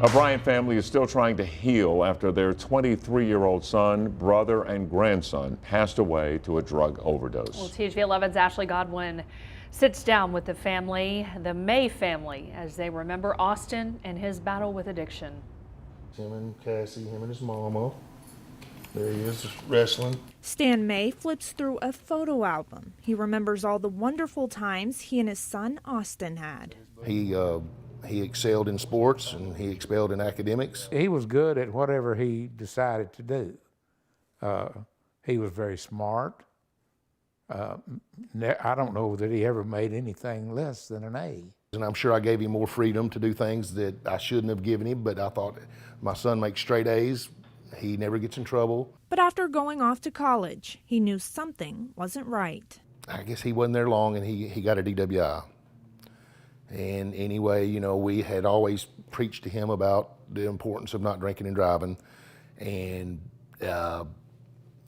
A Bryant family is still trying to heal after their 23-year-old son, brother, and grandson passed away to a drug overdose. Well, THV 11's Ashley Godwin sits down with the family, the May family, as they remember Austin and his battle with addiction. Him and Cassie, him and his mama. There he is, wrestling. Stan May flips through a photo album. He remembers all the wonderful times he and his son Austin had. He excelled in sports and he excelled in academics. He was good at whatever he decided to do. He was very smart. I don't know that he ever made anything less than an A. And I'm sure I gave him more freedom to do things that I shouldn't have given him, but I thought my son makes straight A's. He never gets in trouble. But after going off to college, he knew something wasn't right. I guess he wasn't there long and he got a DWI. And anyway, you know, we had always preached to him about the importance of not drinking and driving. And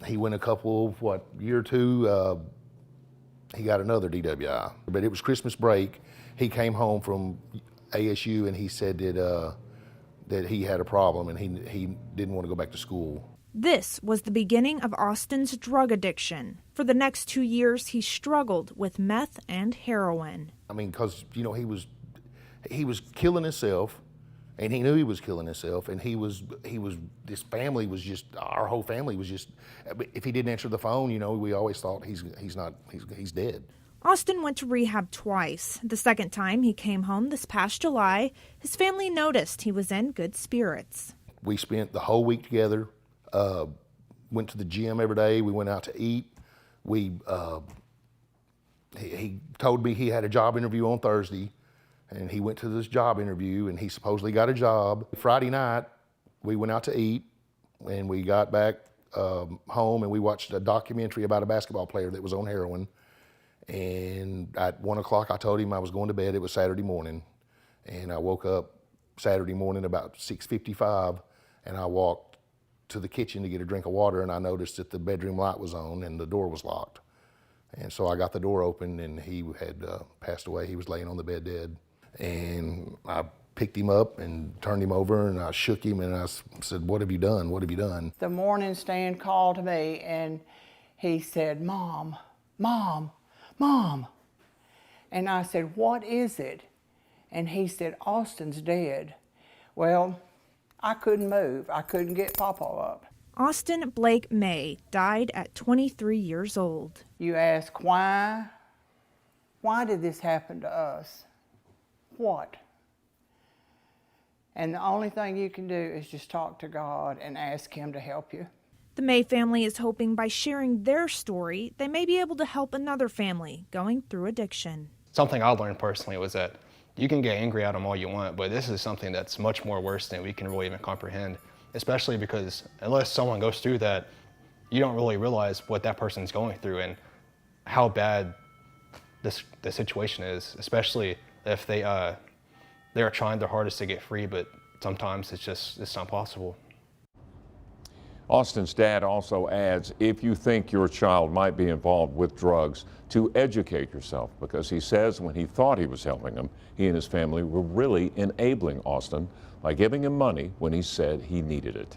he went a year or two, he got another DWI. But it was Christmas break. He came home from ASU and he said that he had a problem and he didn't want to go back to school. This was the beginning of Austin's drug addiction. For the next 2 years, he struggled with meth and heroin. I mean, because, you know, he was killing himself, and he knew he was killing himself, and this family was just, our whole family was just, if he didn't answer the phone, you know, we always thought he's dead. Austin went to rehab twice. The second time he came home this past July, his family noticed he was in good spirits. We spent the whole week together, went to the gym every day, we went out to eat. He told me he had a job interview on Thursday, and he went to this job interview, and he supposedly got a job. Friday night, we went out to eat, and we got back home, and we watched a documentary about a basketball player that was on heroin. And at 1 o'clock, I told him I was going to bed. It was Saturday morning, and I woke up Saturday morning about 6:55, and I walked to the kitchen to get a drink of water, and I noticed that the bedroom light was on and the door was locked. And so I got the door open, and he had passed away. He was laying on the bed dead. And I picked him up and turned him over, and I shook him, and I said, "What have you done? What have you done?" The morning Stan called me, and he said, "Mom, Mom, Mom." And I said, "What is it?" And he said, "Austin's dead." Well, I couldn't move. I couldn't get Papa up. Austin Blake May died at 23 years old. You ask why? Why did this happen to us? What? And the only thing you can do is just talk to God and ask Him to help you. The May family is hoping by sharing their story, they may be able to help another family going through addiction. Something I learned personally was that you can get angry at them all you want, but this is something that's much more worse than we can really even comprehend, especially because unless someone goes through that, you don't really realize what that person's going through and how bad the situation is, especially if they're trying their hardest to get free, but sometimes it's not possible. Austin's dad also adds, if you think your child might be involved with drugs, to educate yourself, because he says when he thought he was helping him, he and his family were really enabling Austin by giving him money when he said he needed it.